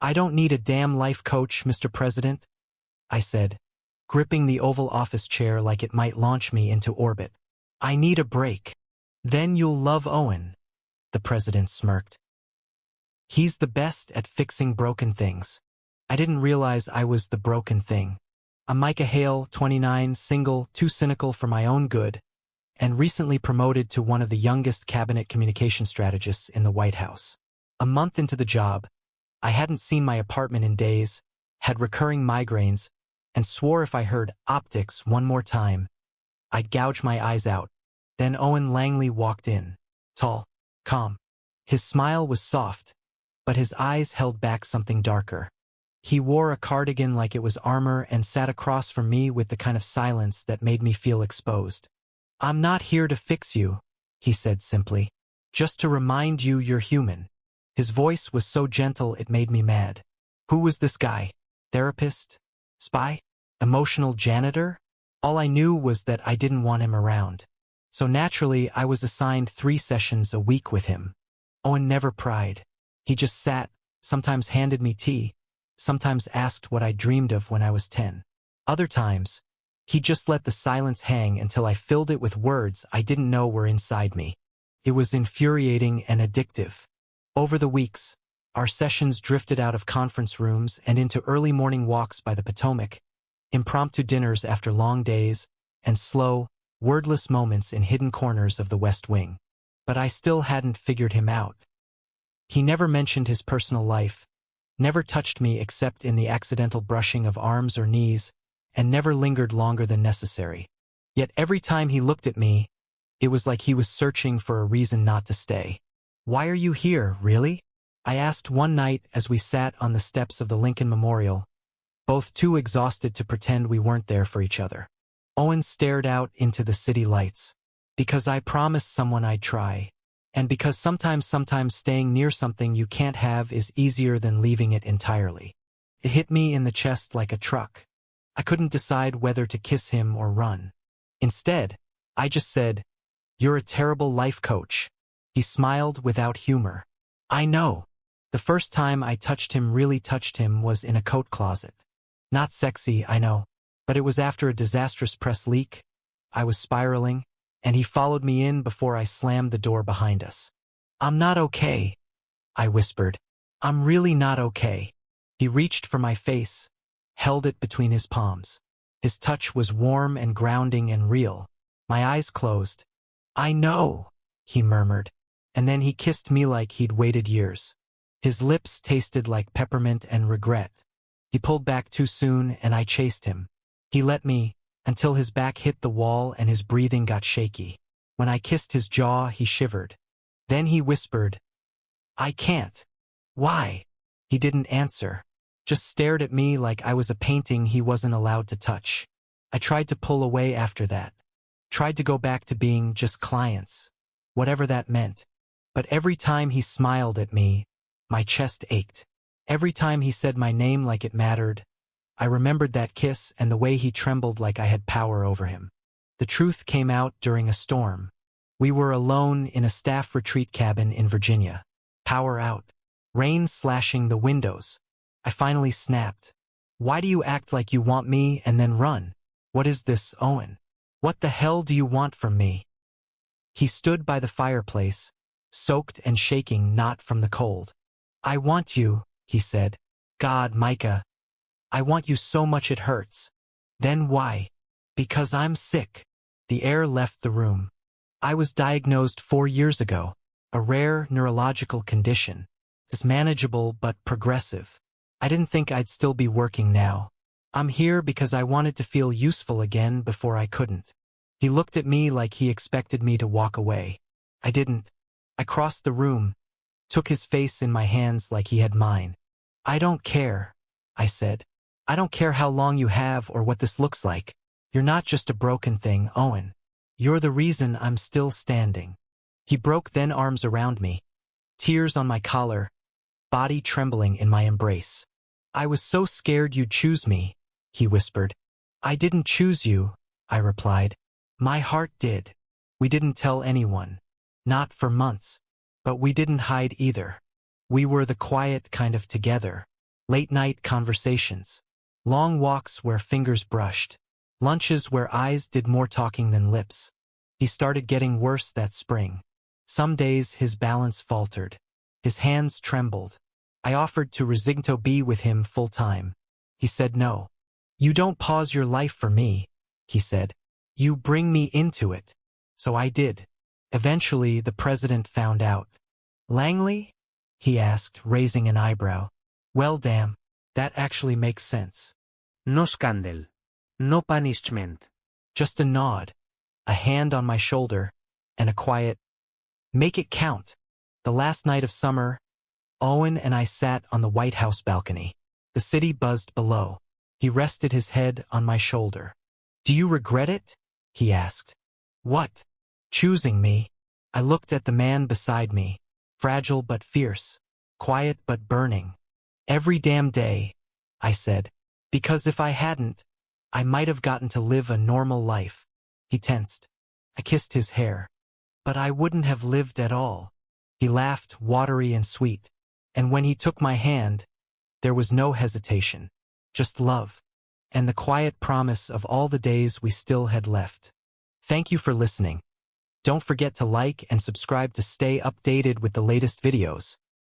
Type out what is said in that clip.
"I don't need a damn life coach, Mr. President," I said, gripping the Oval Office chair like it might launch me into orbit. "I need a break." "Then you'll love Owen," the president smirked. "He's the best at fixing broken things." I didn't realize I was the broken thing. I'm Micah Hale, 29, single, too cynical for my own good, and recently promoted to one of the youngest cabinet communication strategists in the White House. A month into the job, I hadn't seen my apartment in days, had recurring migraines, and swore if I heard optics one more time, I'd gouge my eyes out. Then Owen Langley walked in, tall, calm. His smile was soft, but his eyes held back something darker. He wore a cardigan like it was armor and sat across from me with the kind of silence that made me feel exposed. "I'm not here to fix you," he said simply. "Just to remind you you're human." His voice was so gentle it made me mad. Who was this guy? Therapist? Spy? Emotional janitor? All I knew was that I didn't want him around. So naturally, I was assigned 3 sessions a week with him. Owen never pried. He just sat, sometimes handed me tea, sometimes asked what I dreamed of when I was 10. Other times, he just let the silence hang until I filled it with words I didn't know were inside me. It was infuriating and addictive. Over the weeks, our sessions drifted out of conference rooms and into early morning walks by the Potomac, impromptu dinners after long days, and slow, wordless moments in hidden corners of the West Wing. But I still hadn't figured him out. He never mentioned his personal life, never touched me except in the accidental brushing of arms or knees, and never lingered longer than necessary. Yet every time he looked at me, it was like he was searching for a reason not to stay. "Why are you here, really?" I asked one night as we sat on the steps of the Lincoln Memorial, both too exhausted to pretend we weren't there for each other. Owen stared out into the city lights. "Because I promised someone I'd try. And because sometimes staying near something you can't have is easier than leaving it entirely." It hit me in the chest like a truck. I couldn't decide whether to kiss him or run. Instead, I just said, "You're a terrible life coach." He smiled without humor. "I know. The first time I really touched him was in a coat closet. Not sexy, I know, but it was after a disastrous press leak. I was spiraling, and he followed me in before I slammed the door behind us. "I'm not okay," I whispered. "I'm really not okay." He reached for my face, held it between his palms. His touch was warm and grounding and real. My eyes closed. "I know," he murmured, and then he kissed me like he'd waited years. His lips tasted like peppermint and regret. He pulled back too soon, and I chased him. He let me, until his back hit the wall and his breathing got shaky. When I kissed his jaw, he shivered. Then he whispered, "I can't." "Why?" He didn't answer, just stared at me like I was a painting he wasn't allowed to touch. I tried to pull away after that. Tried to go back to being just clients, whatever that meant. But every time he smiled at me, my chest ached. Every time he said my name like it mattered, I remembered that kiss and the way he trembled like I had power over him. The truth came out during a storm. We were alone in a staff retreat cabin in Virginia. Power out. Rain slashing the windows. I finally snapped. "Why do you act like you want me and then run? What is this, Owen? What the hell do you want from me?" He stood by the fireplace, soaked and shaking not from the cold. "I want you," he said. "God, Micah. I want you so much it hurts." "Then why?" "Because I'm sick." The air left the room. I was diagnosed 4 years ago. A rare neurological condition. It's manageable but progressive. I didn't think I'd still be working now. I'm here because I wanted to feel useful again before I couldn't. He looked at me like he expected me to walk away. I didn't. I crossed the room, took his face in my hands like he had mine. "I don't care," I said. "I don't care how long you have or what this looks like. You're not just a broken thing, Owen. You're the reason I'm still standing." He broke then arms around me, tears on my collar, body trembling in my embrace. "I was so scared you'd choose me," he whispered. "I didn't choose you," I replied. "My heart did. We didn't tell anyone. Not for months. But we didn't hide either. We were the quiet kind of together. Late-night conversations. Long walks where fingers brushed. Lunches where eyes did more talking than lips. He started getting worse that spring. Some days his balance faltered. His hands trembled. I offered to resign be with him full-time. He said no. You don't pause your life for me, he said. You bring me into it. So I did. Eventually, the president found out. Langley? He asked, raising an eyebrow. Well, damn, that actually makes sense. No scandal. No punishment. Just a nod, a hand on my shoulder, and a quiet, make it count. The last night of summer, Owen and I sat on the White House balcony. The city buzzed below. He rested his head on my shoulder. Do you regret it? He asked. What? Choosing me. I looked at the man beside me, fragile but fierce, quiet but burning. Every damn day, I said, because if I hadn't, I might have gotten to live a normal life. He tensed. I kissed his hair. But I wouldn't have lived at all. He laughed, watery and sweet. And when he took my hand, there was no hesitation, just love, and the quiet promise of all the days we still had left. Thank you for listening. Don't forget to like and subscribe to stay updated with the latest videos.